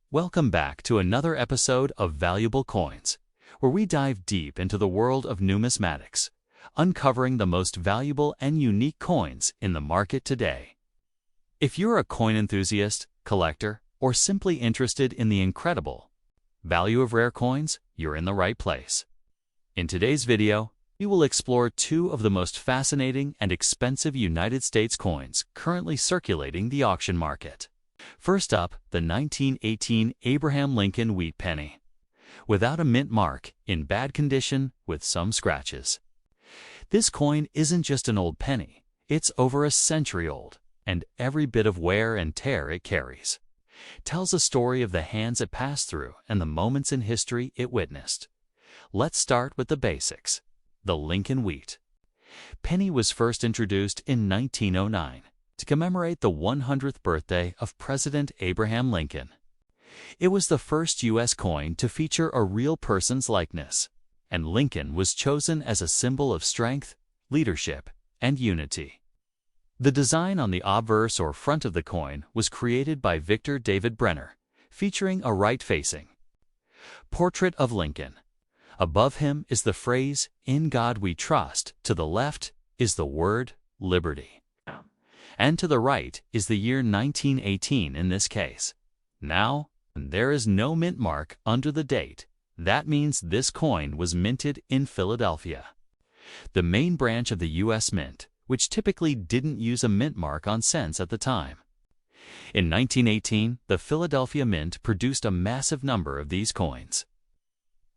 Welcome back to another episode of Valuable Coins, where we dive deep into the world of numismatics, uncovering the most valuable and unique coins in the market today. If you're a coin enthusiast, collector, or simply interested in the incredible value of rare coins, you're in the right place. In today's video, we will explore two of the most fascinating and expensive United States coins currently circulating the auction market. First up, the 1918 Abraham Lincoln wheat penny. Without a mint mark, in bad condition, with some scratches. This coin isn't just an old penny, it's over a century old, and every bit of wear and tear it carries tells a story of the hands it passed through and the moments in history it witnessed. Let's start with the basics. The Lincoln wheat penny was first introduced in 1909 to commemorate the 100th birthday of President Abraham Lincoln. It was the first U.S. coin to feature a real person's likeness, and Lincoln was chosen as a symbol of strength, leadership, and unity. The design on the obverse or front of the coin was created by Victor David Brenner, featuring a right-facing portrait of Lincoln. Above him is the phrase, "In God we trust." To the left is the word, liberty. And to the right is the year 1918 in this case. Now, there is no mint mark under the date. That means this coin was minted in Philadelphia, the main branch of the U.S. Mint, which typically didn't use a mint mark on cents at the time. In 1918, the Philadelphia Mint produced a massive number of these coins.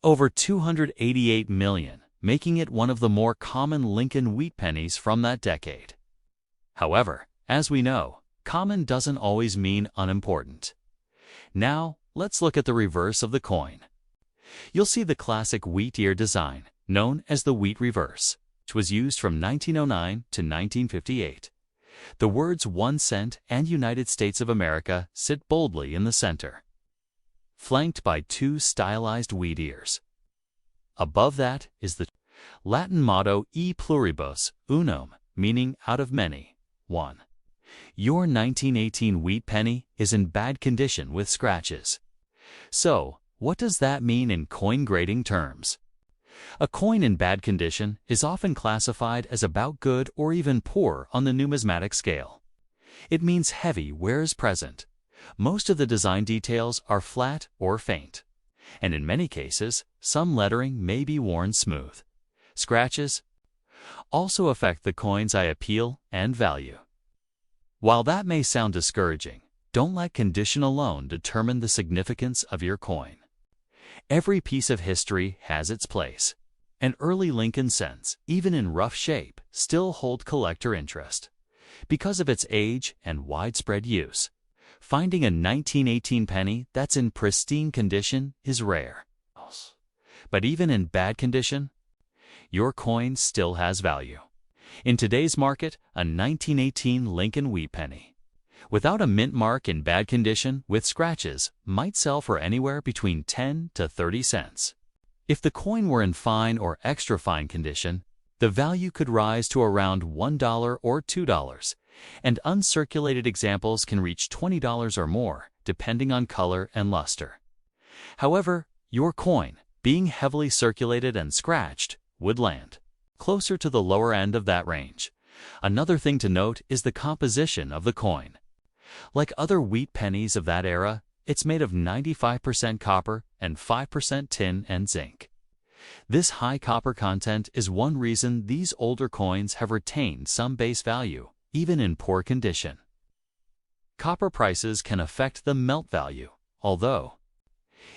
Over 288 million, making it one of the more common Lincoln wheat pennies from that decade. However, as we know, common doesn't always mean unimportant. Now, let's look at the reverse of the coin. You'll see the classic wheat ear design, known as the wheat reverse, which was used from 1909 to 1958. The words 1 cent and United States of America sit boldly in the center, flanked by two stylized wheat ears. Above that is the Latin motto E pluribus unum, meaning out of many, one. Your 1918 wheat penny is in bad condition with scratches. So, what does that mean in coin grading terms? A coin in bad condition is often classified as about good or even poor on the numismatic scale. It means heavy wear is present. Most of the design details are flat or faint, and in many cases, some lettering may be worn smooth. Scratches also affect the coin's eye appeal and value. While that may sound discouraging, don't let condition alone determine the significance of your coin. Every piece of history has its place, and early Lincoln cents, even in rough shape, still hold collector interest. Because of its age and widespread use, finding a 1918 penny that's in pristine condition is rare. But even in bad condition, your coin still has value. In today's market, a 1918 Lincoln wheat penny, without a mint mark in bad condition with scratches, might sell for anywhere between 10 to 30 cents. If the coin were in fine or extra fine condition, the value could rise to around $1 or $2, and uncirculated examples can reach $20 or more, depending on color and luster. However, your coin, being heavily circulated and scratched, would land closer to the lower end of that range. Another thing to note is the composition of the coin. Like other wheat pennies of that era, it's made of 95% copper and 5% tin and zinc. This high copper content is one reason these older coins have retained some base value, even in poor condition. Copper prices can affect the melt value, although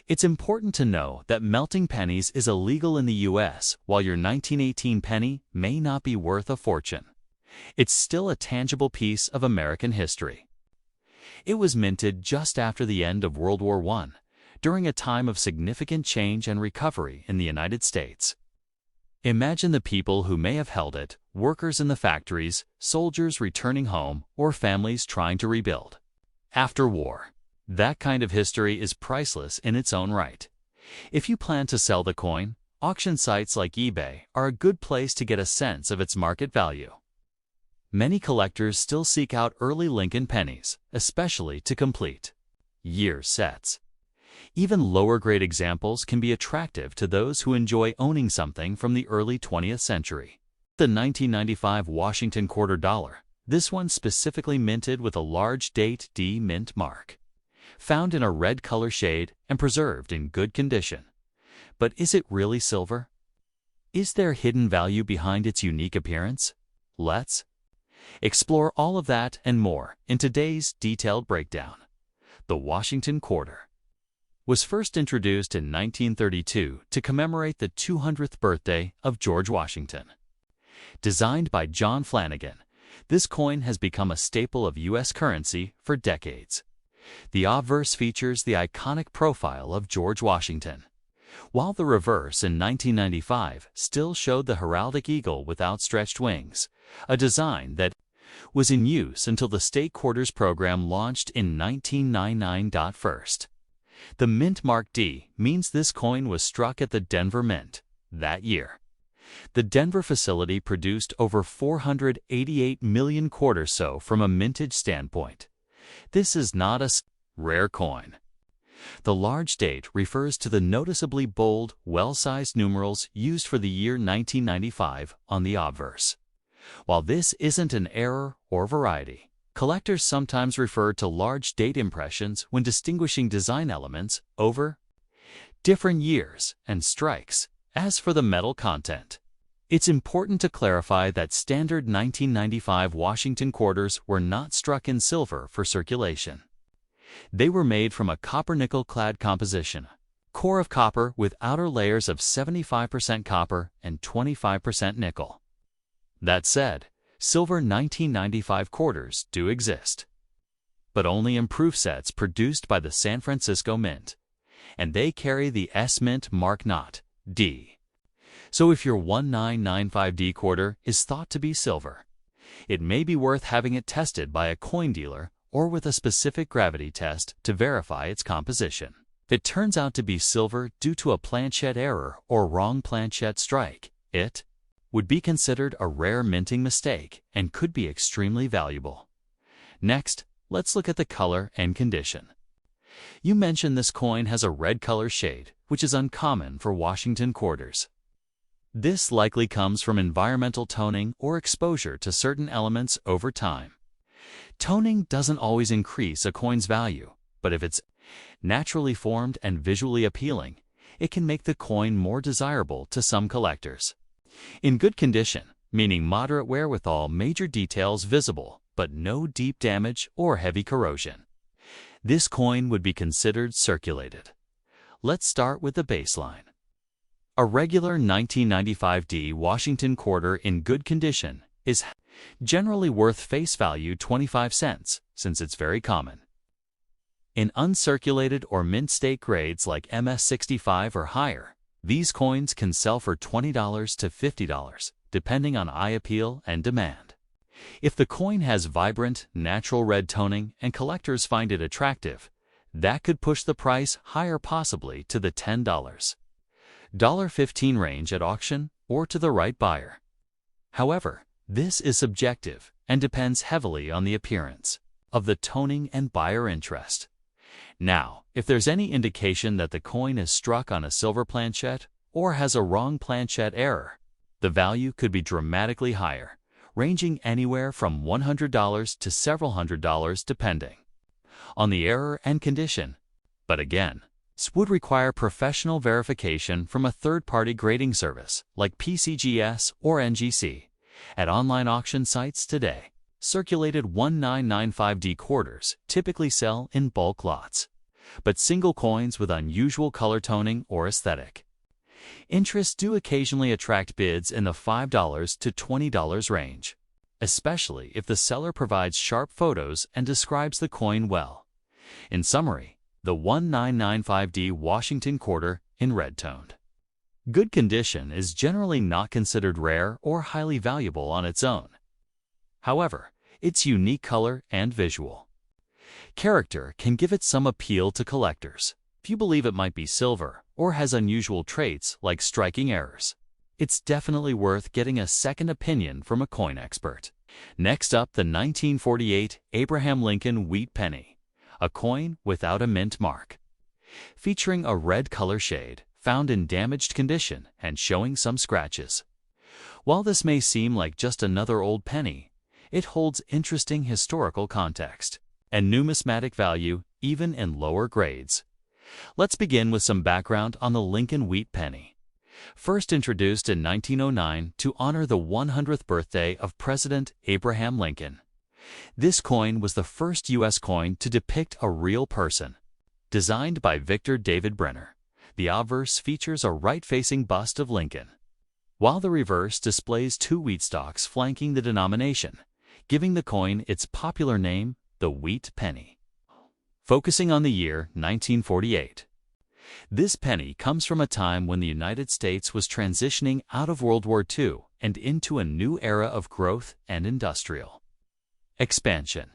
it's important to know that melting pennies is illegal in the U.S. While your 1918 penny may not be worth a fortune, it's still a tangible piece of American history. It was minted just after the end of World War I, during a time of significant change and recovery in the United States. Imagine the people who may have held it: workers in the factories, soldiers returning home, or families trying to rebuild after war. That kind of history is priceless in its own right. If you plan to sell the coin, auction sites like eBay are a good place to get a sense of its market value. Many collectors still seek out early Lincoln pennies, especially to complete year sets. Even lower-grade examples can be attractive to those who enjoy owning something from the early 20th century. The 1995 Washington quarter dollar, this one specifically minted with a large date D mint mark. Found in a red color shade and preserved in good condition. But is it really silver? Is there hidden value behind its unique appearance? Let's explore all of that and more in today's detailed breakdown. The Washington quarter was first introduced in 1932 to commemorate the 200th birthday of George Washington. Designed by John Flanagan, this coin has become a staple of U.S. currency for decades. The obverse features the iconic profile of George Washington, while the reverse in 1995 still showed the heraldic eagle with outstretched wings, a design that was in use until the state quarters program launched in 1999. First, the mint mark D means this coin was struck at the Denver Mint that year. The Denver facility produced over 488 million quarters, so from a mintage standpoint, this is not a rare coin. The large date refers to the noticeably bold, well-sized numerals used for the year 1995 on the obverse. While this isn't an error or variety, collectors sometimes refer to large date impressions when distinguishing design elements over different years and strikes. As for the metal content, it's important to clarify that standard 1995 Washington quarters were not struck in silver for circulation. They were made from a copper-nickel clad composition, core of copper with outer layers of 75% copper and 25% nickel. That said, silver 1995 quarters do exist, but only in proof sets produced by the San Francisco Mint, and they carry the S Mint mark, not D. So if your 1995D quarter is thought to be silver, it may be worth having it tested by a coin dealer or with a specific gravity test to verify its composition. If it turns out to be silver due to a planchette error or wrong planchette strike, it would be considered a rare minting mistake and could be extremely valuable. Next, let's look at the color and condition. You mentioned this coin has a red color shade, which is uncommon for Washington quarters. This likely comes from environmental toning or exposure to certain elements over time. Toning doesn't always increase a coin's value, but if it's naturally formed and visually appealing, it can make the coin more desirable to some collectors. In good condition, meaning moderate wear with all major details visible, but no deep damage or heavy corrosion, this coin would be considered circulated. Let's start with the baseline. A regular 1995D Washington quarter in good condition is generally worth face value 25 cents, since it's very common. In uncirculated or mint state grades like MS65 or higher, these coins can sell for $20 to $50, depending on eye appeal and demand. If the coin has vibrant, natural red toning and collectors find it attractive, that could push the price higher, possibly to the $10, $15 range at auction or to the right buyer. However, this is subjective and depends heavily on the appearance of the toning and buyer interest. Now, if there's any indication that the coin is struck on a silver planchette or has a wrong planchette error, the value could be dramatically higher, ranging anywhere from $100 to several $100s depending on the error and condition. But again, this would require professional verification from a third-party grading service like PCGS or NGC. At online auction sites today, circulated 1995D quarters typically sell in bulk lots, but single coins with unusual color toning or aesthetic interests do occasionally attract bids in the $5 to $20 range, especially if the seller provides sharp photos and describes the coin well. In summary, the 1995D Washington quarter in red-toned good condition is generally not considered rare or highly valuable on its own. However, its unique color and visual character can give it some appeal to collectors. If you believe it might be silver or has unusual traits like striking errors, it's definitely worth getting a second opinion from a coin expert. Next up, the 1948 Abraham Lincoln Wheat Penny, a coin without a mint mark. featuring a red color shade found in damaged condition and showing some scratches. While this may seem like just another old penny, it holds interesting historical context and numismatic value even in lower grades. Let's begin with some background on the Lincoln wheat penny. First introduced in 1909 to honor the 100th birthday of President Abraham Lincoln. This coin was the first U.S. coin to depict a real person. Designed by Victor David Brenner, the obverse features a right-facing bust of Lincoln, while the reverse displays two wheat stalks flanking the denomination, giving the coin its popular name, the wheat penny. Focusing on the year 1948. This penny comes from a time when the United States was transitioning out of World War II and into a new era of growth and industrial expansion.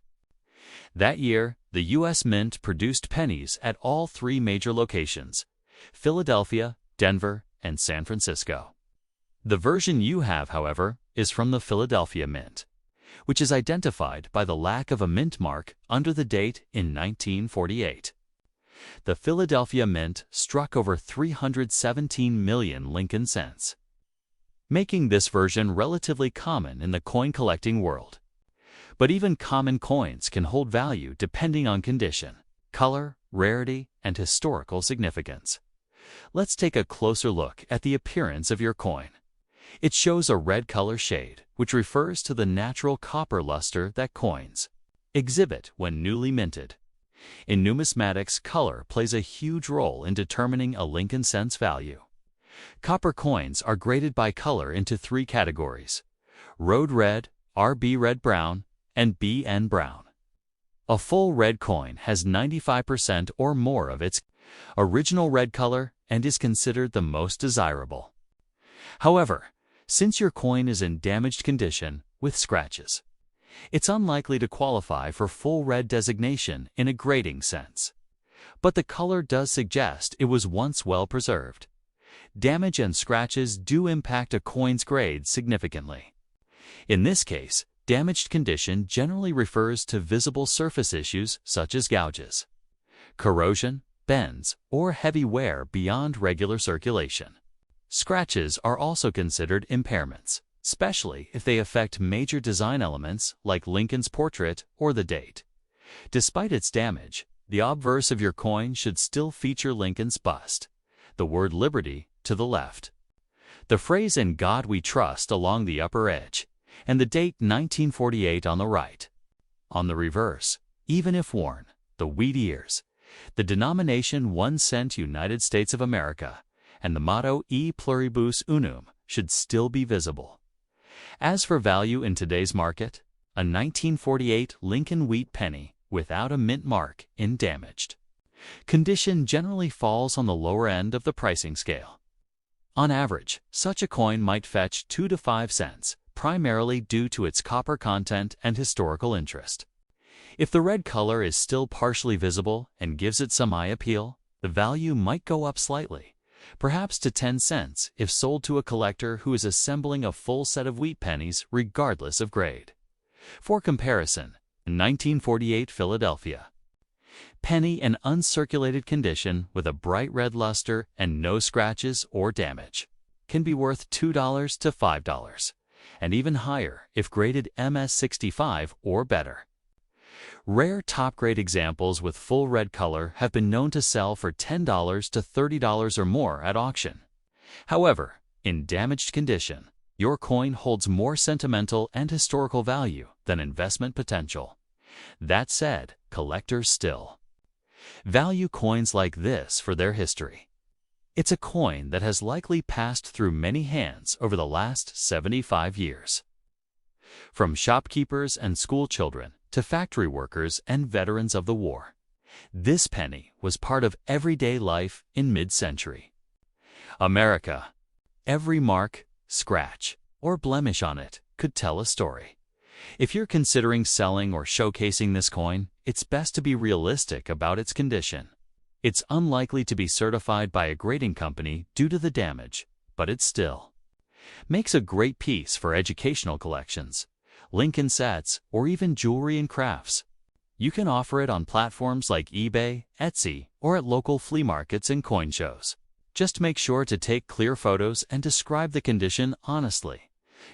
That year, the U.S. Mint produced pennies at all three major locations: Philadelphia, Denver, and San Francisco. The version you have, however, is from the Philadelphia Mint, which is identified by the lack of a mint mark under the date in 1948. The Philadelphia Mint struck over 317 million Lincoln cents, making this version relatively common in the coin collecting world. But even common coins can hold value depending on condition, color, rarity, and historical significance. Let's take a closer look at the appearance of your coin. It shows a red color shade, which refers to the natural copper luster that coins exhibit when newly minted. In numismatics, color plays a huge role in determining a Lincoln cents value. Copper coins are graded by color into three categories: Road Red, RB Red Brown, and BN Brown. A full red coin has 95% or more of its original red color and is considered the most desirable. However, since your coin is in damaged condition with scratches, it's unlikely to qualify for full red designation in a grading sense. But the color does suggest it was once well preserved. Damage and scratches do impact a coin's grade significantly. In this case, damaged condition generally refers to visible surface issues such as gouges, corrosion, bends, or heavy wear beyond regular circulation. Scratches are also considered impairments, especially if they affect major design elements like Lincoln's portrait or the date. Despite its damage, the obverse of your coin should still feature Lincoln's bust, the word Liberty to the left, the phrase "In God We Trust" along the upper edge, and the date 1948 on the right. On the reverse, even if worn, the wheat ears, the denomination 1 cent United States of America, and the motto E Pluribus Unum should still be visible. As for value in today's market, a 1948 Lincoln wheat penny without a mint mark in damaged condition generally falls on the lower end of the pricing scale. On average, such a coin might fetch 2 to 5 cents, primarily due to its copper content and historical interest. If the red color is still partially visible and gives it some eye appeal, the value might go up slightly, perhaps to 10 cents if sold to a collector who is assembling a full set of wheat pennies regardless of grade. For comparison, 1948 Philadelphia penny in uncirculated condition with a bright red luster and no scratches or damage can be worth $2 to $5, and even higher if graded MS65 or better. Rare top-grade examples with full red color have been known to sell for $10 to $30 or more at auction. However, in damaged condition, your coin holds more sentimental and historical value than investment potential. That said, collectors still value coins like this for their history. It's a coin that has likely passed through many hands over the last 75 years. From shopkeepers and school children to factory workers and veterans of the war, this penny was part of everyday life in mid-century America. Every mark, scratch, or blemish on it could tell a story. If you're considering selling or showcasing this coin, it's best to be realistic about its condition. It's unlikely to be certified by a grading company due to the damage, but it still makes a great piece for educational collections, Lincoln sets, or even jewelry and crafts. You can offer it on platforms like eBay, Etsy, or at local flea markets and coin shows. Just make sure to take clear photos and describe the condition honestly,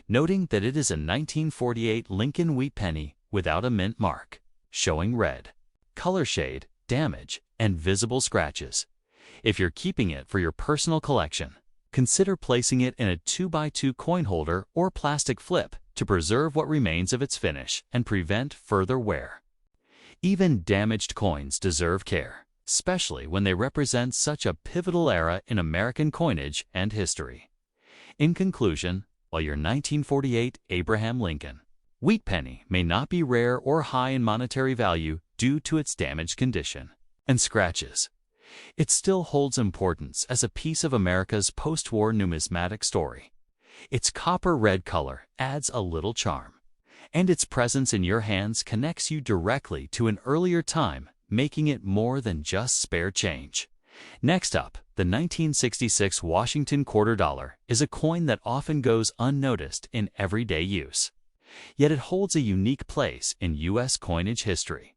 noting that it is a 1948 Lincoln wheat penny without a mint mark, showing red, color shade, damage, and visible scratches. If you're keeping it for your personal collection, consider placing it in a 2x2 coin holder or plastic flip to preserve what remains of its finish and prevent further wear. Even damaged coins deserve care, especially when they represent such a pivotal era in American coinage and history. In conclusion, while your 1948 Abraham Lincoln wheat penny may not be rare or high in monetary value due to its damaged condition and scratches, it still holds importance as a piece of America's post-war numismatic story. Its copper red color adds a little charm, and its presence in your hands connects you directly to an earlier time, making it more than just spare change. Next up, the 1966 Washington quarter dollar is a coin that often goes unnoticed in everyday use. Yet it holds a unique place in U.S. coinage history.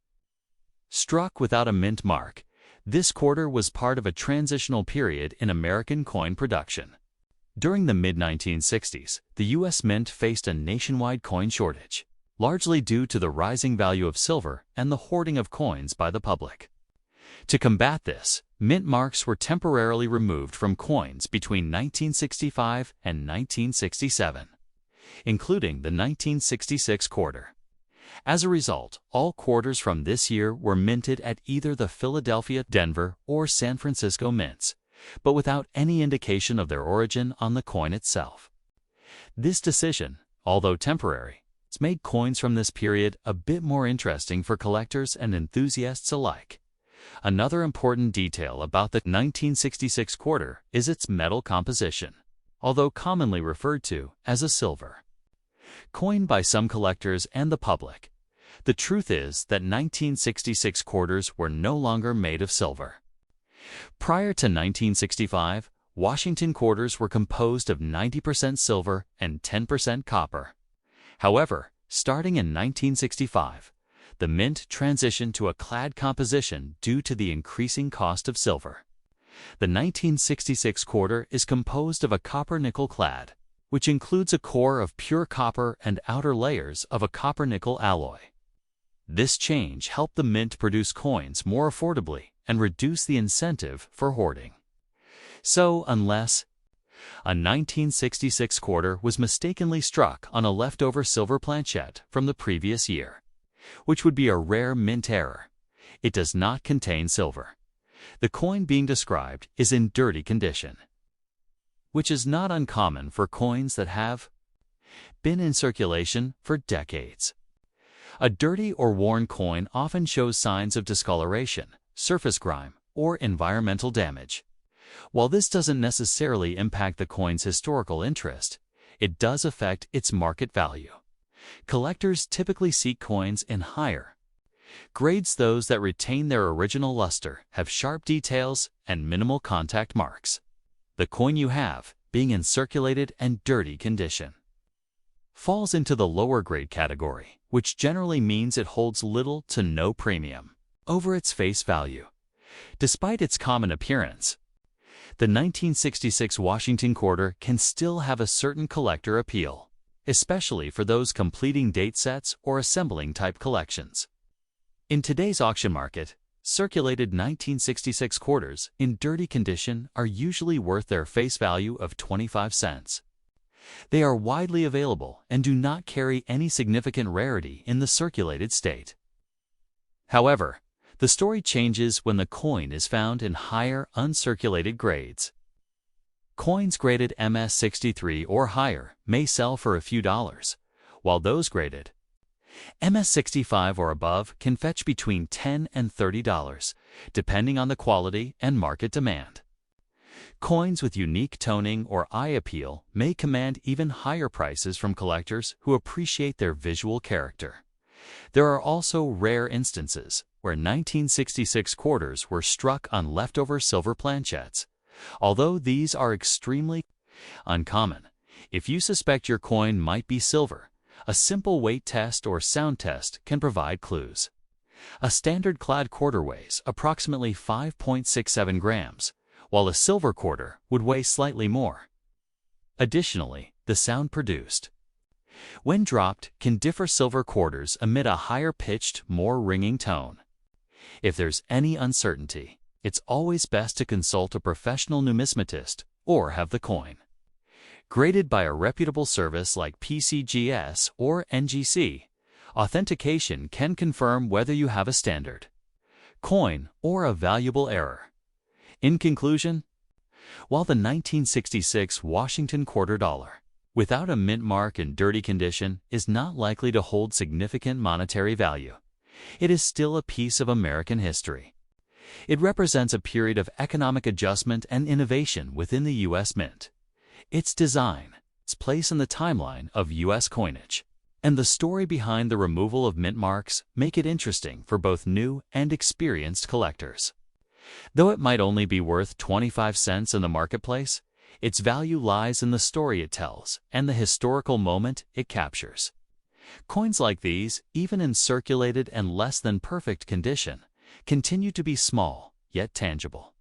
Struck without a mint mark, this quarter was part of a transitional period in American coin production. During the mid-1960s, the U.S. Mint faced a nationwide coin shortage, largely due to the rising value of silver and the hoarding of coins by the public. To combat this, mint marks were temporarily removed from coins between 1965 and 1967, including the 1966 quarter. As a result, all quarters from this year were minted at either the Philadelphia, Denver, or San Francisco mints, but without any indication of their origin on the coin itself. This decision, although temporary, has made coins from this period a bit more interesting for collectors and enthusiasts alike. Another important detail about the 1966 quarter is its metal composition, although commonly referred to as a silver coin by some collectors and the public. The truth is that 1966 quarters were no longer made of silver. Prior to 1965, Washington quarters were composed of 90% silver and 10% copper. However, starting in 1965, the mint transitioned to a clad composition due to the increasing cost of silver. The 1966 quarter is composed of a copper-nickel clad, which includes a core of pure copper and outer layers of a copper-nickel alloy. This change helped the mint produce coins more affordably and reduce the incentive for hoarding. So, unless a 1966 quarter was mistakenly struck on a leftover silver planchette from the previous year, which would be a rare mint error, it does not contain silver. The coin being described is in dirty condition, which is not uncommon for coins that have been in circulation for decades. A dirty or worn coin often shows signs of discoloration, surface grime, or environmental damage. While this doesn't necessarily impact the coin's historical interest, it does affect its market value. Collectors typically seek coins in higher grades. Those that retain their original luster, have sharp details, and minimal contact marks. The coin you have, being in circulated and dirty condition, falls into the lower grade category, which generally means it holds little to no premium over its face value. Despite its common appearance, the 1966 Washington quarter can still have a certain collector appeal, especially for those completing date sets or assembling type collections. In today's auction market, circulated 1966 quarters in dirty condition are usually worth their face value of 25 cents. They are widely available and do not carry any significant rarity in the circulated state. However, the story changes when the coin is found in higher uncirculated grades. Coins graded MS-63 or higher may sell for a few dollars, while those graded MS-65 or above can fetch between $10 and $30, depending on the quality and market demand. Coins with unique toning or eye appeal may command even higher prices from collectors who appreciate their visual character. There are also rare instances where 1966 quarters were struck on leftover silver planchettes, although these are extremely uncommon. If you suspect your coin might be silver, a simple weight test or sound test can provide clues. A standard clad quarter weighs approximately 5.67 grams, while a silver quarter would weigh slightly more. Additionally, the sound produced when dropped can differ. Silver quarters emit a higher-pitched, more ringing tone. If there's any uncertainty, it's always best to consult a professional numismatist or have the coin graded by a reputable service like PCGS or NGC. Authentication can confirm whether you have a standard coin or a valuable error. In conclusion, while the 1966 Washington quarter dollar, without a mint mark in dirty condition, is not likely to hold significant monetary value, it is still a piece of American history. It represents a period of economic adjustment and innovation within the U.S. Mint. Its design, its place in the timeline of U.S. coinage, and the story behind the removal of mint marks make it interesting for both new and experienced collectors. Though it might only be worth 25 cents in the marketplace, its value lies in the story it tells and the historical moment it captures. Coins like these, even in circulated and less than perfect condition, continue to be small yet tangible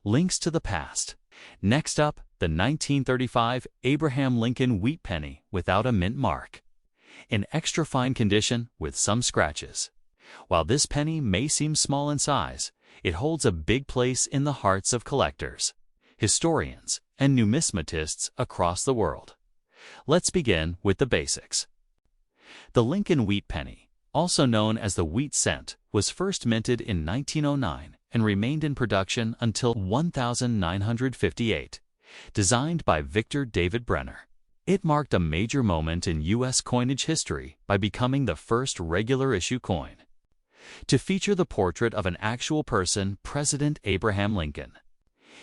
links to the past. Next up, the 1935 Abraham Lincoln wheat penny without a mint mark. In extra fine condition with some scratches. While this penny may seem small in size, it holds a big place in the hearts of collectors, historians, and numismatists across the world. Let's begin with the basics. The Lincoln wheat penny, also known as the wheat cent, was first minted in 1909 and remained in production until 1958, designed by Victor David Brenner. It marked a major moment in U.S. coinage history by becoming the first regular-issue coin to feature the portrait of an actual person, President Abraham Lincoln.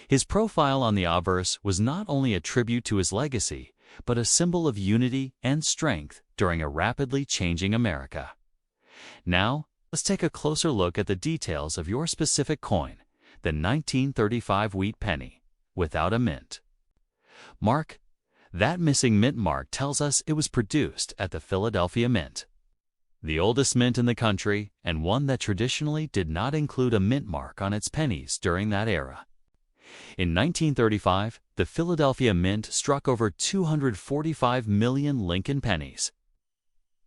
His profile on the obverse was not only a tribute to his legacy, but a symbol of unity and strength during a rapidly changing America. Now, let's take a closer look at the details of your specific coin, the 1935 wheat penny, without a mint mark. That missing mint mark tells us it was produced at the Philadelphia Mint, the oldest mint in the country and one that traditionally did not include a mint mark on its pennies during that era. In 1935, the Philadelphia Mint struck over 245 million Lincoln pennies,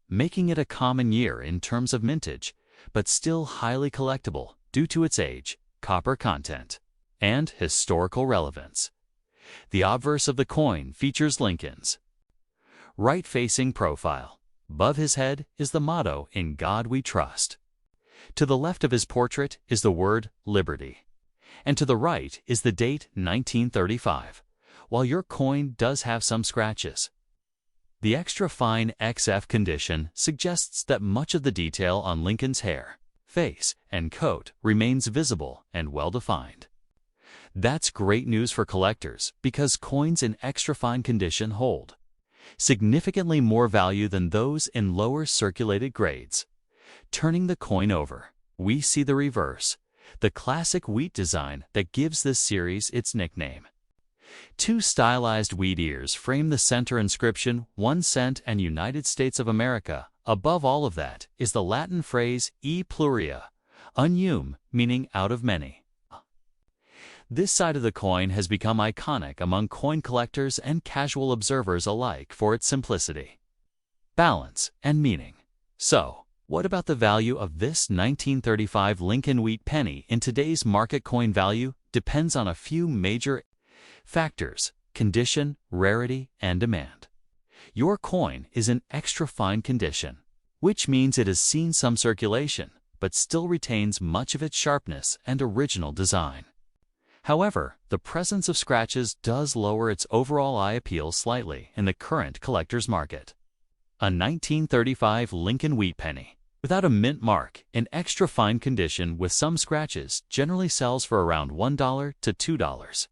making it a common year in terms of mintage, but still highly collectible due to its age, copper content, and historical relevance. The obverse of the coin features Lincoln's right-facing profile. Above his head is the motto, "In God We Trust." To the left of his portrait is the word "Liberty," and to the right is the date 1935, while your coin does have some scratches. The extra fine XF condition suggests that much of the detail on Lincoln's hair, face, and coat remains visible and well-defined. That's great news for collectors because coins in extra fine condition hold significantly more value than those in lower circulated grades. Turning the coin over, we see the reverse, the classic wheat design that gives this series its nickname. Two stylized wheat ears frame the center inscription, 1 cent and United States of America. Above all of that is the Latin phrase e pluria, unum, meaning out of many. This side of the coin has become iconic among coin collectors and casual observers alike for its simplicity, balance, and meaning. So, what about the value of this 1935 Lincoln wheat penny in today's market? Coin value depends on a few major factors: condition, rarity, and demand. Your coin is in extra fine condition, which means it has seen some circulation, but still retains much of its sharpness and original design. However, the presence of scratches does lower its overall eye appeal slightly in the current collector's market. A 1935 Lincoln wheat penny, without a mint mark, in extra fine condition with some scratches, generally sells for around $1 to $2,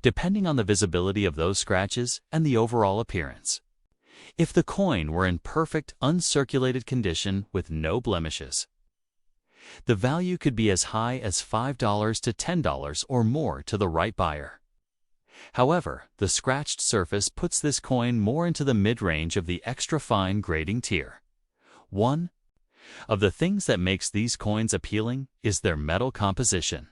depending on the visibility of those scratches and the overall appearance. If the coin were in perfect, uncirculated condition with no blemishes, the value could be as high as $5 to $10 or more to the right buyer. However, the scratched surface puts this coin more into the mid-range of the extra fine grading tier. 1. Of the things that makes these coins appealing is their metal composition.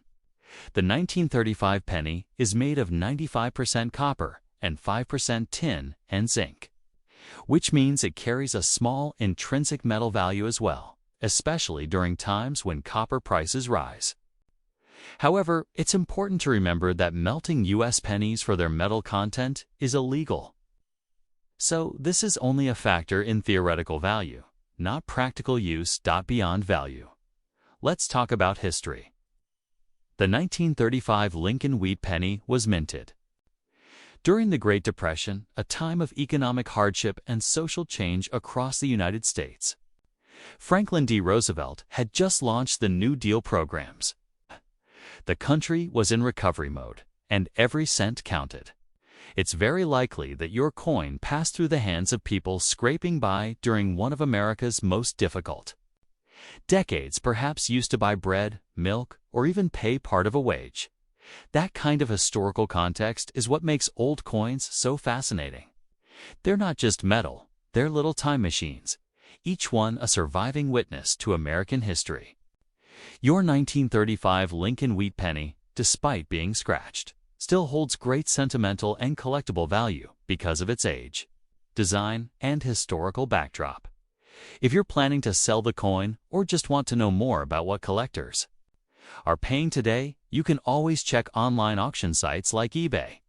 The 1935 penny is made of 95% copper and 5% tin and zinc, which means it carries a small intrinsic metal value as well, especially during times when copper prices rise. However, it's important to remember that melting U.S. pennies for their metal content is illegal. So this is only a factor in theoretical value, not practical use. Beyond value. Let's talk about history. The 1935 Lincoln wheat penny was minted during the Great Depression, a time of economic hardship and social change across the United States. Franklin D. Roosevelt had just launched the New Deal programs. The country was in recovery mode, and every cent counted. It's very likely that your coin passed through the hands of people scraping by during one of America's most difficult decades, perhaps used to buy bread, milk, or even pay part of a wage. That kind of historical context is what makes old coins so fascinating. They're not just metal, they're little time machines, each one a surviving witness to American history. Your 1935 Lincoln wheat penny, despite being scratched, still holds great sentimental and collectible value because of its age, design, and historical backdrop. If you're planning to sell the coin or just want to know more about what collectors are paying today, you can always check online auction sites like eBay.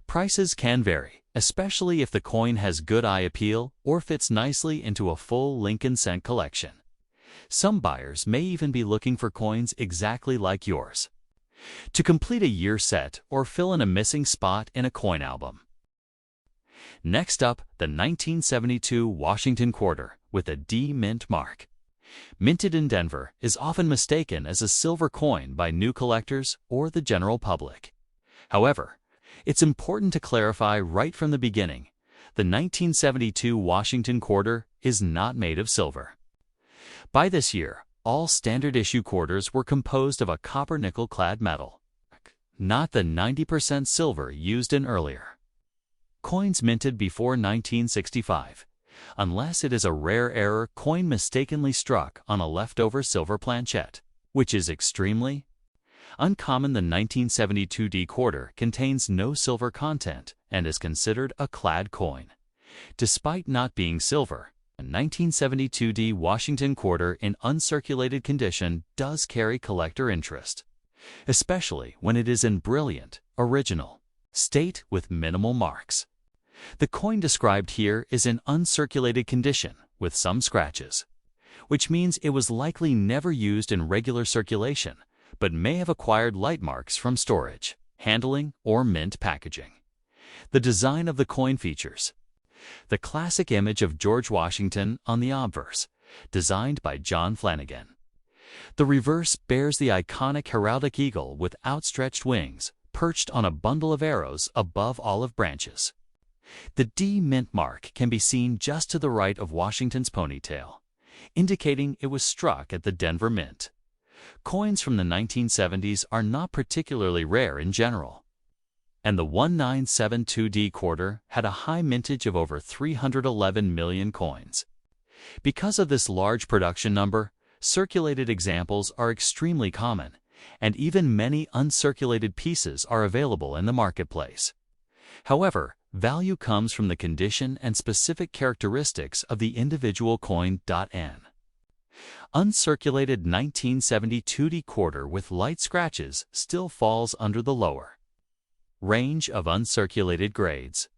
Prices can vary, especially if the coin has good eye appeal or fits nicely into a full Lincoln cent collection. Some buyers may even be looking for coins exactly like yours to complete a year set or fill in a missing spot in a coin album. Next up, the 1972 Washington quarter with a D mint mark. Minted in Denver, is often mistaken as a silver coin by new collectors or the general public. However, it's important to clarify right from the beginning, the 1972 Washington quarter is not made of silver. By this year, all standard issue quarters were composed of a copper-nickel-clad metal, not the 90% silver used in earlier coins minted before 1965. Unless it is a rare error coin mistakenly struck on a leftover silver planchet, which is extremely uncommon. The 1972 D quarter contains no silver content and is considered a clad coin. Despite not being silver, a 1972 D Washington quarter in uncirculated condition does carry collector interest, especially when it is in brilliant, original state with minimal marks. The coin described here is in uncirculated condition with some scratches, which means it was likely never used in regular circulation, but may have acquired light marks from storage, handling, or mint packaging. The design of the coin features the classic image of George Washington on the obverse, designed by John Flanagan. The reverse bears the iconic heraldic eagle with outstretched wings, perched on a bundle of arrows above olive branches. The D mint mark can be seen just to the right of Washington's ponytail, indicating it was struck at the Denver Mint. Coins from the 1970s are not particularly rare in general, and the 1972 D quarter had a high mintage of over 311 million coins. Because of this large production number, circulated examples are extremely common, and even many uncirculated pieces are available in the marketplace. However, value comes from the condition and specific characteristics of the individual coin. N. Uncirculated 1972 D quarter with light scratches still falls under the lower range of uncirculated grades.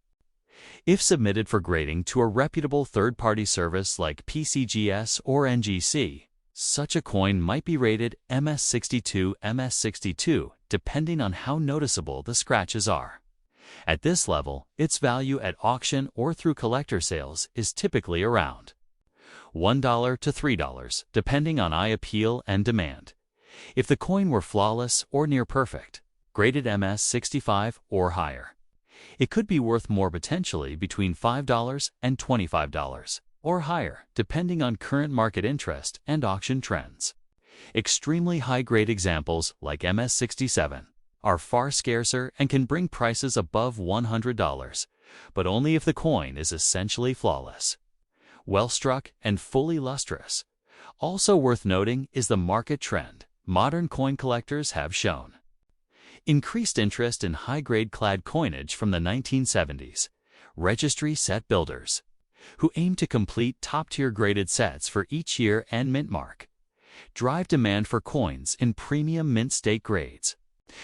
If submitted for grading to a reputable third-party service like PCGS or NGC, such a coin might be rated MS62 depending on how noticeable the scratches are. At this level, its value at auction or through collector sales is typically around $1 to $3, depending on eye appeal and demand. If the coin were flawless or near perfect, graded MS65 or higher, it could be worth more, potentially between $5 and $25, or higher, depending on current market interest and auction trends. Extremely high-grade examples, like MS67, are far scarcer and can bring prices above $100, but only if the coin is essentially flawless, well struck, and fully lustrous. Also worth noting is the market trend modern coin collectors have shown. Increased interest in high-grade clad coinage from the 1970s, registry set builders, who aim to complete top-tier graded sets for each year and mint mark, drive demand for coins in premium mint state grades.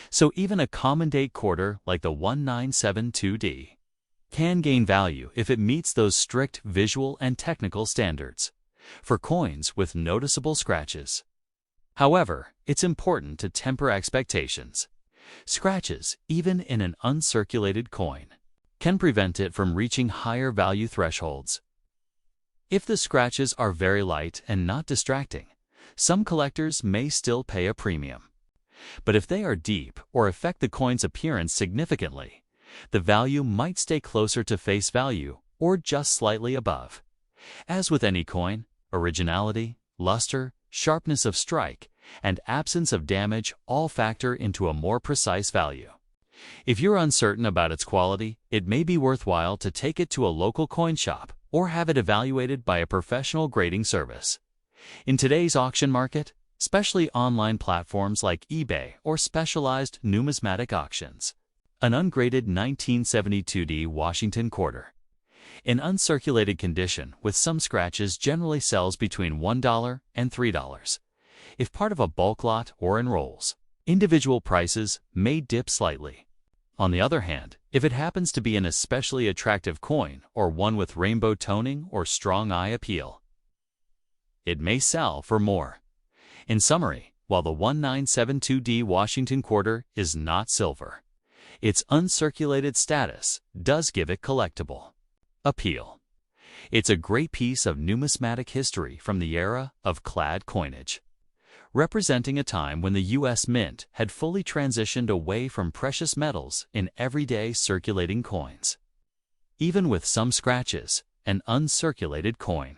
So even a common date quarter like the 1972D can gain value if it meets those strict visual and technical standards for coins with noticeable scratches. However, it's important to temper expectations. Scratches, even in an uncirculated coin, can prevent it from reaching higher value thresholds. If the scratches are very light and not distracting, some collectors may still pay a premium. But if they are deep or affect the coin's appearance significantly, the value might stay closer to face value or just slightly above. As with any coin, originality, luster, sharpness of strike, and absence of damage all factor into a more precise value. If you're uncertain about its quality, it may be worthwhile to take it to a local coin shop or have it evaluated by a professional grading service. In today's auction market, especially online platforms like eBay or specialized numismatic auctions, an ungraded 1972D Washington quarter in uncirculated condition with some scratches generally sells between $1 and $3. If part of a bulk lot or in rolls, individual prices may dip slightly. On the other hand, if it happens to be an especially attractive coin or one with rainbow toning or strong eye appeal, it may sell for more. In summary, while the 1972D Washington quarter is not silver, its uncirculated status does give it collectible appeal. It's a great piece of numismatic history from the era of clad coinage, representing a time when the U.S. Mint had fully transitioned away from precious metals in everyday circulating coins. Even with some scratches, an uncirculated coin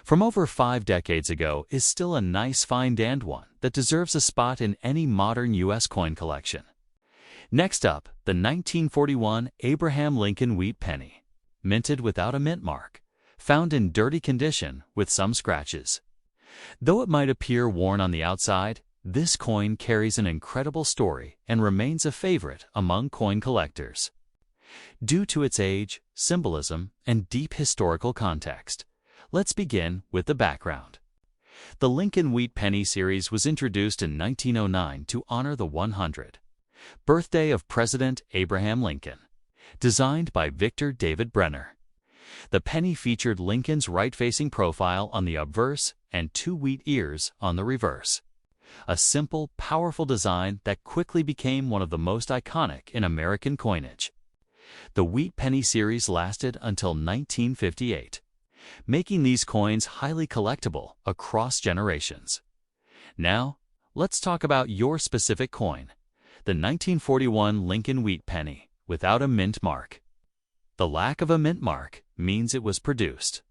from over 5 decades ago is still a nice fine-danned one that deserves a spot in any modern U.S. coin collection. Next up, the 1941 Abraham Lincoln wheat penny, minted without a mint mark, found in dirty condition with some scratches. Though it might appear worn on the outside, this coin carries an incredible story and remains a favorite among coin collectors. Due to its age, symbolism, and deep historical context, let's begin with the background. The Lincoln Wheat Penny series was introduced in 1909 to honor the 100th birthday of President Abraham Lincoln, designed by Victor David Brenner. The penny featured Lincoln's right-facing profile on the obverse and 2 wheat ears on the reverse. A simple, powerful design that quickly became one of the most iconic in American coinage. The Wheat Penny series lasted until 1958, making these coins highly collectible across generations. Now, let's talk about your specific coin, the 1941 Lincoln Wheat Penny without a mint mark. The lack of a mint mark means it was produced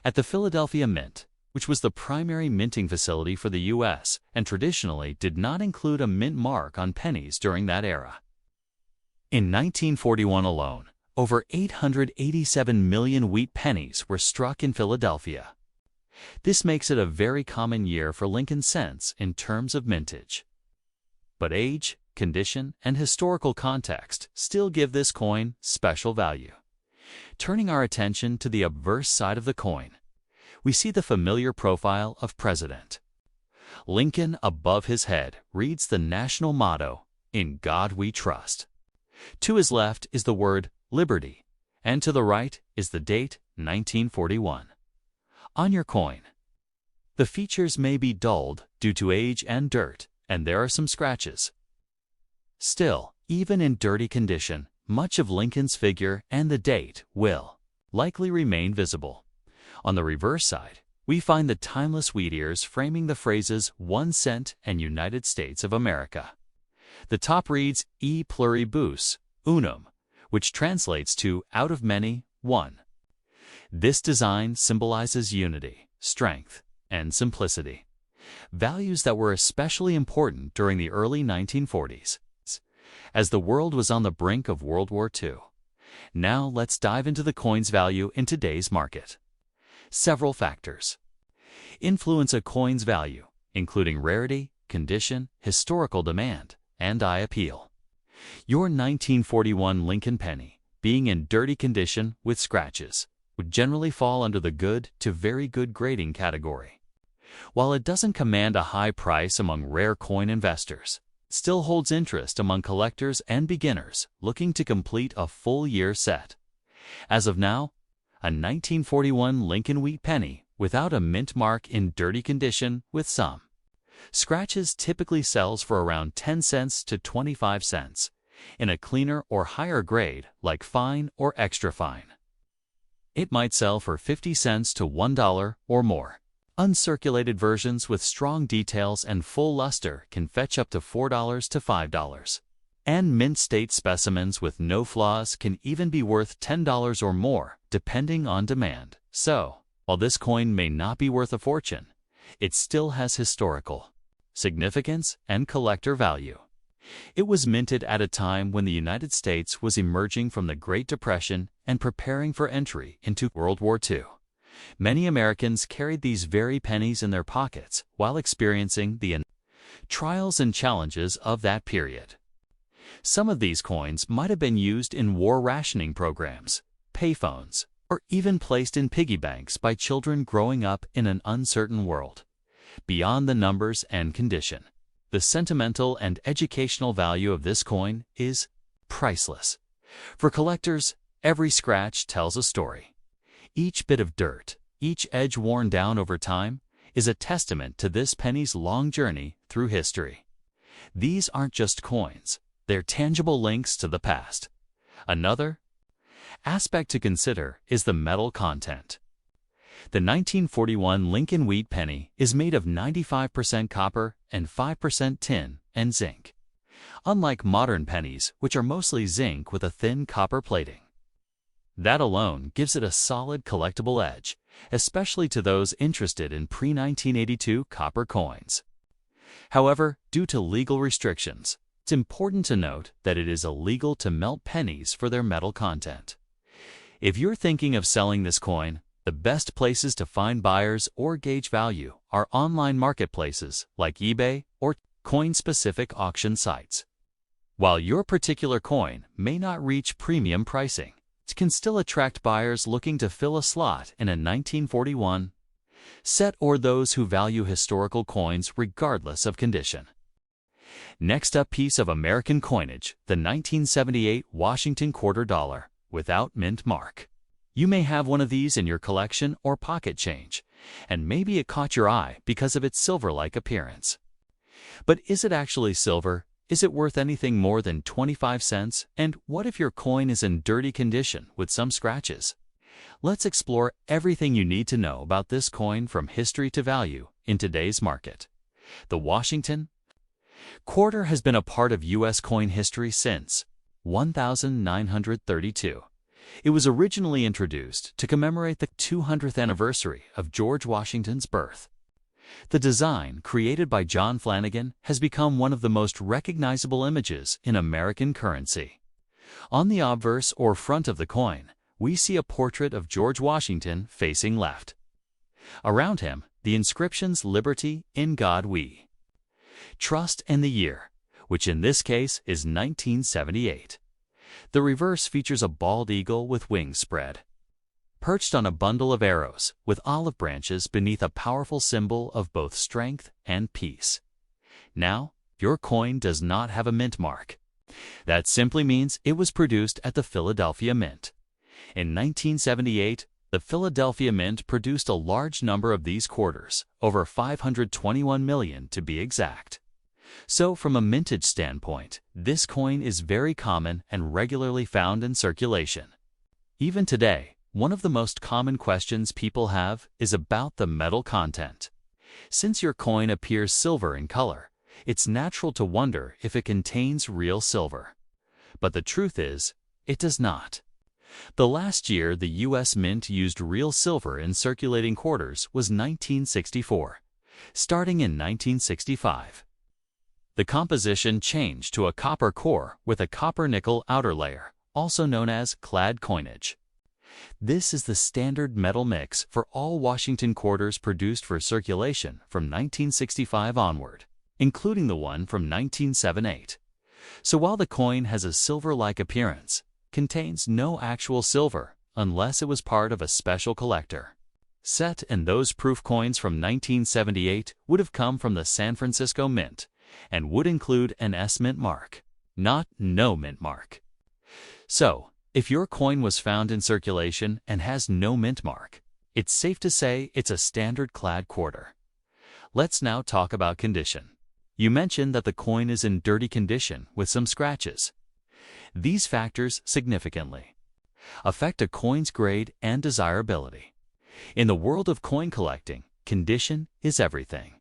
at the Philadelphia Mint, which was the primary minting facility for the U.S. and traditionally did not include a mint mark on pennies during that era. In 1941 alone, over 887 million wheat pennies were struck in Philadelphia. This makes it a very common year for Lincoln cents in terms of mintage. But age, condition, and historical context still give this coin special value. Turning our attention to the obverse side of the coin, we see the familiar profile of President Lincoln. Above his head reads the national motto, "In God We Trust." To his left is the word Liberty, and to the right is the date 1941. On your coin, the features may be dulled due to age and dirt, and there are some scratches. Still, even in dirty condition, much of Lincoln's figure and the date will likely remain visible. On the reverse side, we find the timeless wheat ears framing the phrases 1 cent and United States of America. The top reads E pluribus unum, which translates to out of many, one. This design symbolizes unity, strength, and simplicity, values that were especially important during the early 1940s, as the world was on the brink of World War II. Now let's dive into the coin's value in today's market. Several factors. influence a coin's value, including rarity, condition, historical demand, and eye appeal. Your 1941 Lincoln penny, being in dirty condition with scratches, would generally fall under the good to very good grading category. While it doesn't command a high price among rare coin investors, it still holds interest among collectors and beginners looking to complete a full year set. As of now, a 1941 Lincoln wheat penny without a mint mark in dirty condition with some scratches typically sells for around 10 cents to 25 cents. In a cleaner or higher grade like fine or extra fine, it might sell for 50 cents to $1 or more. Uncirculated versions with strong details and full luster can fetch up to $4 to $5. And mint state specimens with no flaws can even be worth $10 or more, depending on demand. So, while this coin may not be worth a fortune, it still has historical significance and collector value. It was minted at a time when the United States was emerging from the Great Depression and preparing for entry into World War II. Many Americans carried these very pennies in their pockets while experiencing the trials and challenges of that period. Some of these coins might have been used in war rationing programs, payphones, or even placed in piggy banks by children growing up in an uncertain world. Beyond the numbers and condition, the sentimental and educational value of this coin is priceless. For collectors, every scratch tells a story. Each bit of dirt, each edge worn down over time, is a testament to this penny's long journey through history. These aren't just coins, they're tangible links to the past. Another aspect to consider is the metal content. The 1941 Lincoln wheat penny is made of 95% copper and 5% tin and zinc, unlike modern pennies, which are mostly zinc with a thin copper plating. That alone gives it a solid collectible edge, especially to those interested in pre-1982 copper coins. However, due to legal restrictions, it's important to note that it is illegal to melt pennies for their metal content. If you're thinking of selling this coin, the best places to find buyers or gauge value are online marketplaces like eBay or coin-specific auction sites. While your particular coin may not reach premium pricing, it can still attract buyers looking to fill a slot in a 1941 set or those who value historical coins regardless of condition. Next up, piece of American coinage, the 1978 Washington quarter dollar without mint mark. You may have one of these in your collection or pocket change, and maybe it caught your eye because of its silver-like appearance. But is it actually silver? Is it worth anything more than 25 cents? And what if your coin is in dirty condition with some scratches? Let's explore everything you need to know about this coin from history to value in today's market. The Washington quarter has been a part of U.S. coin history since 1932. It was originally introduced to commemorate the 200th anniversary of George Washington's birth. The design, created by John Flanagan, has become one of the most recognizable images in American currency. On the obverse or front of the coin, we see a portrait of George Washington facing left. Around him, the inscriptions "Liberty, in God we trust," and the year, which in this case is 1978. The reverse features a bald eagle with wings spread, perched on a bundle of arrows with olive branches beneath a powerful symbol of both strength and peace. Now, your coin does not have a mint mark. That simply means it was produced at the Philadelphia Mint. In 1978, the Philadelphia Mint produced a large number of these quarters, over 521 million to be exact. So from a mintage standpoint, this coin is very common and regularly found in circulation. Even today, one of the most common questions people have is about the metal content. Since your coin appears silver in color, it's natural to wonder if it contains real silver. But the truth is, it does not. The last year the U.S. Mint used real silver in circulating quarters was 1964. Starting in 1965, the composition changed to a copper core with a copper-nickel outer layer, also known as clad coinage. This is the standard metal mix for all Washington quarters produced for circulation from 1965 onward, including the one from 1978. So while the coin has a silver-like appearance, contains no actual silver unless it was part of a special collector set, and those proof coins from 1978 would have come from the San Francisco Mint and would include an S Mint mark, not no Mint mark. So, if your coin was found in circulation and has no mint mark, it's safe to say it's a standard clad quarter. Let's now talk about condition. You mentioned that the coin is in dirty condition with some scratches. These factors significantly affect a coin's grade and desirability. In the world of coin collecting, condition is everything.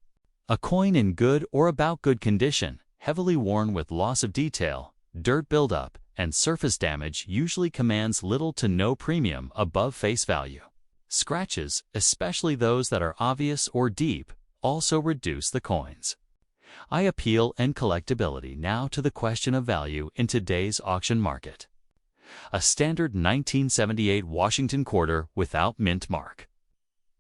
A coin in good or about good condition, heavily worn with loss of detail, dirt buildup, and surface damage usually commands little to no premium above face value. Scratches, especially those that are obvious or deep, also reduce the coins. I appeal and collectability now to the question of value in today's auction market. A standard 1978 Washington quarter without mint mark,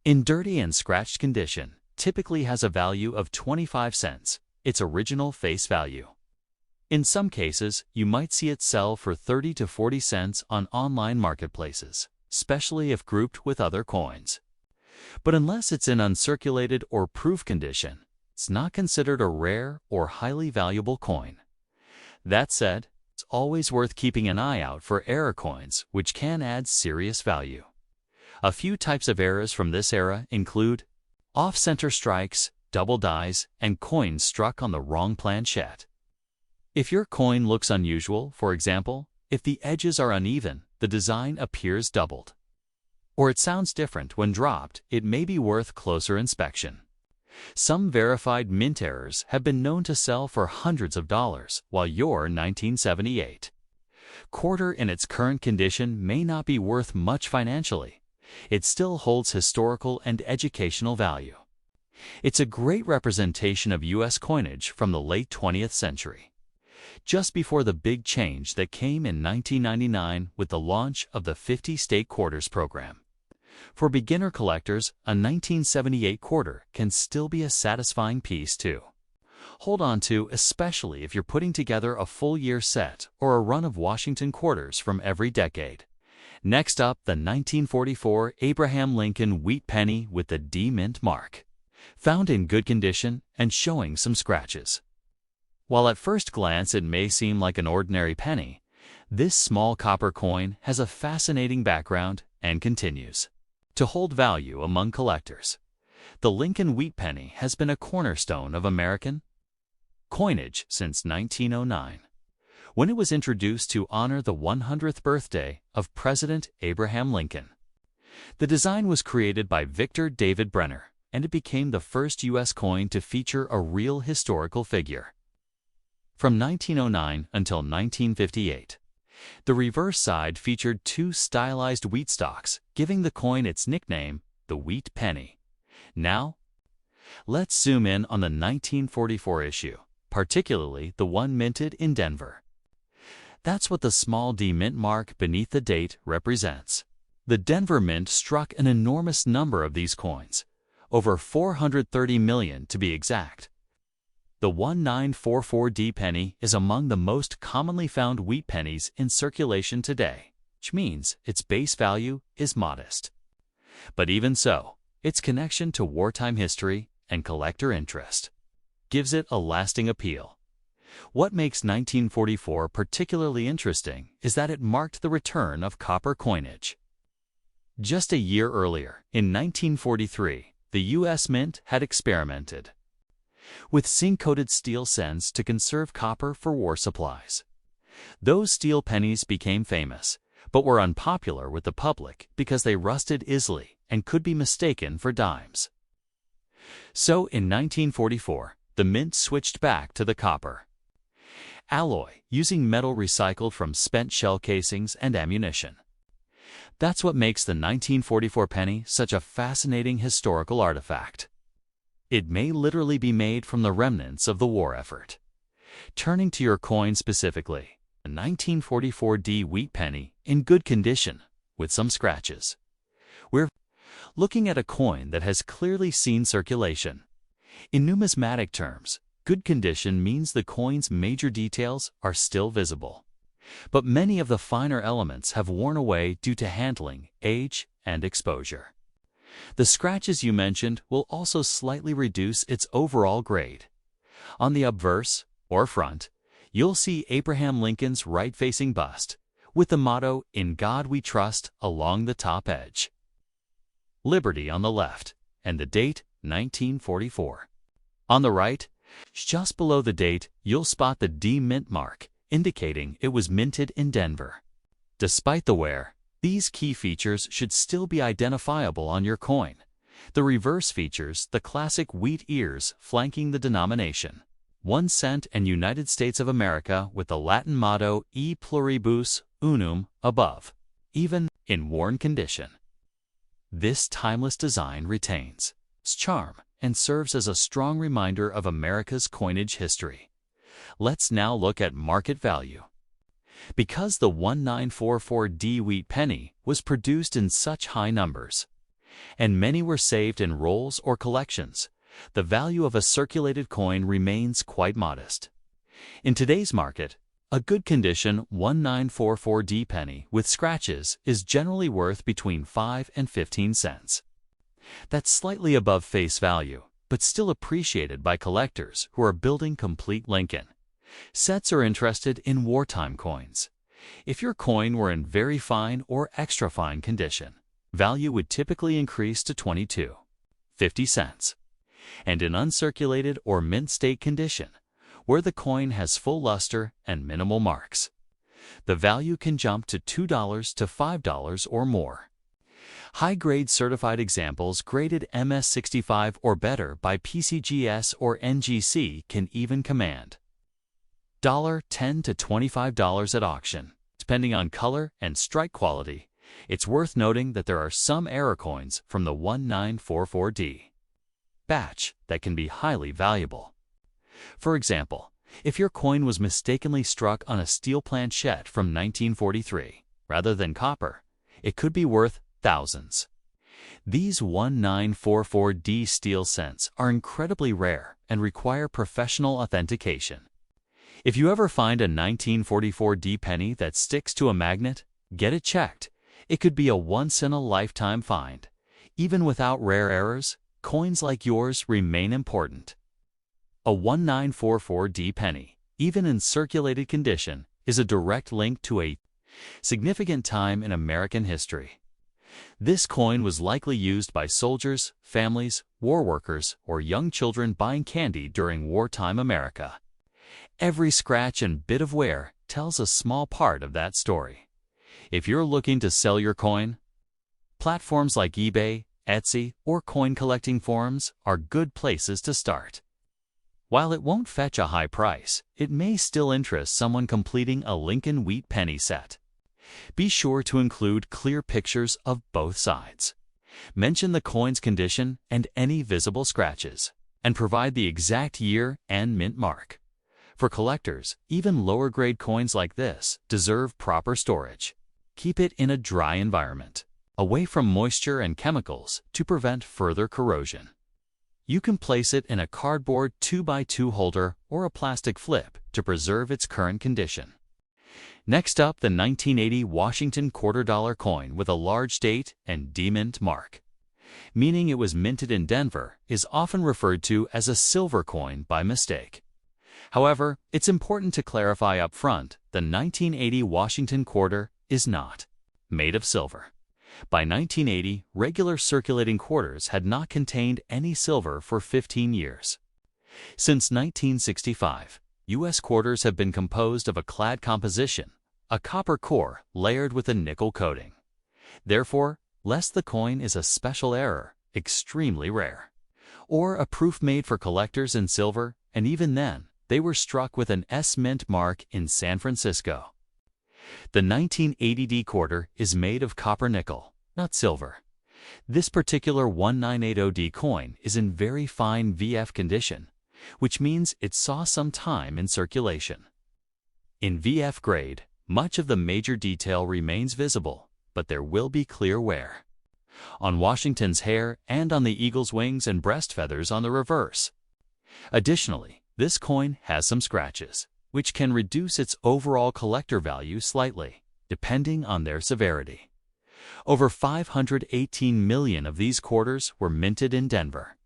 in dirty and scratched condition, typically has a value of 25 cents, its original face value. In some cases, you might see it sell for 30 to 40 cents on online marketplaces, especially if grouped with other coins. But unless it's in uncirculated or proof condition, it's not considered a rare or highly valuable coin. That said, it's always worth keeping an eye out for error coins, which can add serious value. A few types of errors from this era include off-center strikes, double dies, and coins struck on the wrong planchette. If your coin looks unusual, for example, if the edges are uneven, the design appears doubled, or it sounds different when dropped, it may be worth closer inspection. Some verified mint errors have been known to sell for hundreds of dollars, while your 1978 quarter in its current condition may not be worth much financially. It still holds historical and educational value. It's a great representation of U.S. coinage from the late 20th century, just before the big change that came in 1999 with the launch of the 50-state quarters program. For beginner collectors, a 1978 quarter can still be a satisfying piece to hold on to, especially if you're putting together a full-year set or a run of Washington quarters from every decade. Next up, the 1944 Abraham Lincoln wheat penny with the D Mint mark, found in good condition and showing some scratches. While at first glance it may seem like an ordinary penny, this small copper coin has a fascinating background and continues to hold value among collectors. The Lincoln wheat penny has been a cornerstone of American coinage since 1909. When it was introduced to honor the 100th birthday of President Abraham Lincoln. The design was created by Victor David Brenner, and it became the first U.S. coin to feature a real historical figure. From 1909 until 1958, the reverse side featured two stylized wheat stalks, giving the coin its nickname, the wheat penny. Now, let's zoom in on the 1944 issue, particularly the one minted in Denver. That's what the small D Mint mark beneath the date represents. The Denver Mint struck an enormous number of these coins, over 430 million to be exact. The 1944D penny is among the most commonly found wheat pennies in circulation today, which means its base value is modest. But even so, its connection to wartime history and collector interest gives it a lasting appeal. What makes 1944 particularly interesting is that it marked the return of copper coinage. Just a year earlier, in 1943, the U.S. Mint had experimented with zinc-coated steel cents to conserve copper for war supplies. Those steel pennies became famous, but were unpopular with the public because they rusted easily and could be mistaken for dimes. So in 1944, the Mint switched back to the copper alloy, using metal recycled from spent shell casings and ammunition. That's what makes the 1944 penny such a fascinating historical artifact. It may literally be made from the remnants of the war effort. Turning to your coin specifically, the 1944D wheat penny, in good condition, with some scratches. We're looking at a coin that has clearly seen circulation. In numismatic terms, good condition means the coin's major details are still visible. But many of the finer elements have worn away due to handling, age, and exposure. The scratches you mentioned will also slightly reduce its overall grade. On the obverse, or front, you'll see Abraham Lincoln's right-facing bust, with the motto, "In God We Trust," along the top edge. Liberty on the left, and the date, 1944. On the right, just below the date, you'll spot the D mint mark, indicating it was minted in Denver. Despite the wear, these key features should still be identifiable on your coin. The reverse features the classic wheat ears flanking the denomination. 1 cent and United States of America with the Latin motto E pluribus unum above, even in worn condition. This timeless design retains its charm and serves as a strong reminder of America's coinage history. Let's now look at market value. Because the 1944D wheat penny was produced in such high numbers, and many were saved in rolls or collections, the value of a circulated coin remains quite modest. In today's market, a good condition 1944D penny with scratches is generally worth between 5 and 15 cents. That's slightly above face value, but still appreciated by collectors who are building complete Lincoln sets or interested in wartime coins. If your coin were in very fine or extra fine condition, value would typically increase to 22.50 cents. And in uncirculated or mint state condition, where the coin has full luster and minimal marks, the value can jump to $2 to $5 or more. High-grade certified examples graded MS65 or better by PCGS or NGC can even command $10 to $25 at auction. Depending on color and strike quality, it's worth noting that there are some error coins from the 1944D batch that can be highly valuable. For example, if your coin was mistakenly struck on a steel planchette from 1943 rather than copper, it could be worth thousands. These 1944D steel cents are incredibly rare and require professional authentication. If you ever find a 1944D penny that sticks to a magnet, get it checked. It could be a once-in-a-lifetime find. Even without rare errors, coins like yours remain important. A 1944D penny, even in circulated condition, is a direct link to a significant time in American history. This coin was likely used by soldiers, families, war workers, or young children buying candy during wartime America. Every scratch and bit of wear tells a small part of that story. If you're looking to sell your coin, platforms like eBay, Etsy, or coin collecting forums are good places to start. While it won't fetch a high price, it may still interest someone completing a Lincoln wheat penny set. Be sure to include clear pictures of both sides. Mention the coin's condition and any visible scratches, and provide the exact year and mint mark. For collectors, even lower-grade coins like this deserve proper storage. Keep it in a dry environment, away from moisture and chemicals to prevent further corrosion. You can place it in a cardboard 2x2 holder or a plastic flip to preserve its current condition. Next up, the 1980 Washington $quarter coin with a large date and D-mint mark, meaning it was minted in Denver, is often referred to as a silver coin by mistake. However, it's important to clarify up front, the 1980 Washington quarter is not made of silver. By 1980, regular circulating quarters had not contained any silver for 15 years. Since 1965, U.S. quarters have been composed of a clad composition, a copper core layered with a nickel coating. Therefore, lest the coin is a special error, extremely rare, or a proof made for collectors in silver, and even then, they were struck with an S-mint mark in San Francisco. The 1980D quarter is made of copper nickel, not silver. This particular 1980D coin is in very fine VF condition, which means it saw some time in circulation. In VF grade, much of the major detail remains visible, but there will be clear wear on Washington's hair and on the eagle's wings and breast feathers on the reverse. Additionally, this coin has some scratches, which can reduce its overall collector value slightly, depending on their severity. Over 518 million of these quarters were minted in Denver.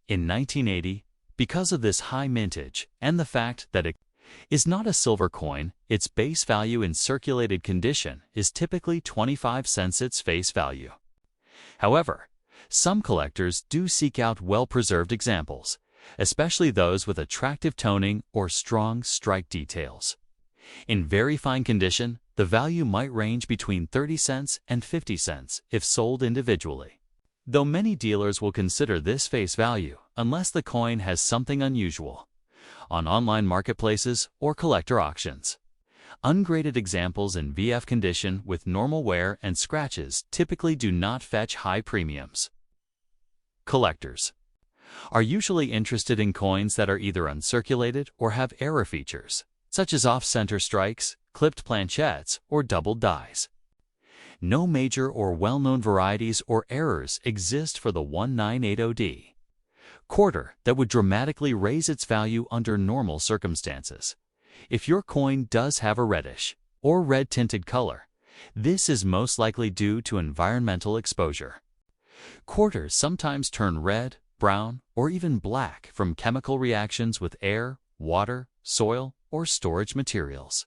In 1980, because of this high mintage and the fact that it is not a silver coin, its base value in circulated condition is typically 25 cents its face value. However, some collectors do seek out well-preserved examples, especially those with attractive toning or strong strike details. In very fine condition, the value might range between 30 cents and 50 cents if sold individually, though many dealers will consider this face value unless the coin has something unusual on online marketplaces or collector auctions. Ungraded examples in VF condition with normal wear and scratches typically do not fetch high premiums. Collectors are usually interested in coins that are either uncirculated or have error features, such as off-center strikes, clipped planchettes, or doubled dies. No major or well-known varieties or errors exist for the 1980D quarter that would dramatically raise its value under normal circumstances. If your coin does have a reddish or red-tinted color, this is most likely due to environmental exposure. Quarters sometimes turn red, brown, or even black from chemical reactions with air, water, soil, or storage materials.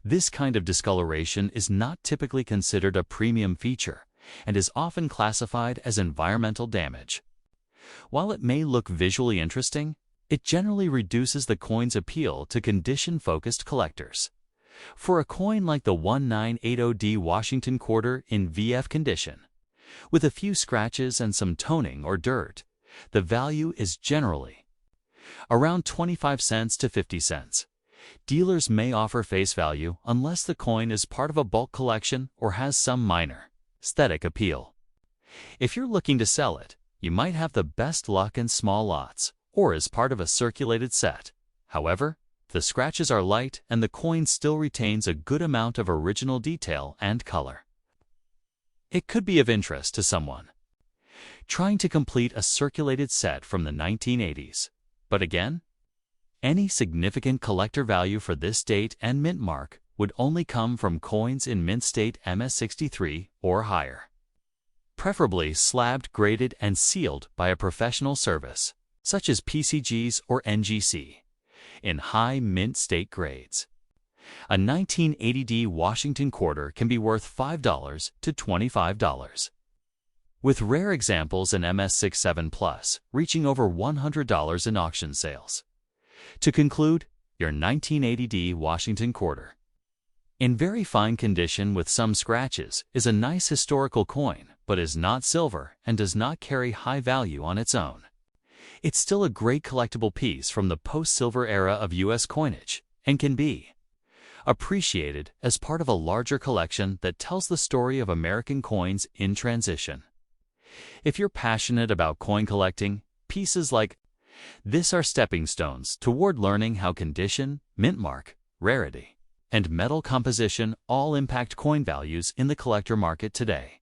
This kind of discoloration is not typically considered a premium feature and is often classified as environmental damage. While it may look visually interesting, it generally reduces the coin's appeal to condition-focused collectors. For a coin like the 1980D Washington quarter in VF condition, with a few scratches and some toning or dirt, the value is generally around 25 cents to 50 cents. Dealers may offer face value unless the coin is part of a bulk collection or has some minor aesthetic appeal. If you're looking to sell it, you might have the best luck in small lots or as part of a circulated set. However, the scratches are light and the coin still retains a good amount of original detail and color. It could be of interest to someone trying to complete a circulated set from the 1980s. But again, any significant collector value for this date and mint mark would only come from coins in mint state MS63 or higher, preferably slabbed, graded, and sealed by a professional service, such as PCGs or NGC, in high mint state grades. A 1980D Washington quarter can be worth $5 to $25, with rare examples in MS67 Plus reaching over $100 in auction sales. To conclude, your 1980D Washington quarter, in very fine condition with some scratches, is a nice historical coin, but is not silver and does not carry high value on its own. It's still a great collectible piece from the post-silver era of U.S. coinage and can be appreciated as part of a larger collection that tells the story of American coins in transition. If you're passionate about coin collecting, pieces like this are stepping stones toward learning how condition, mint mark, rarity, and metal composition all impact coin values in the collector market today.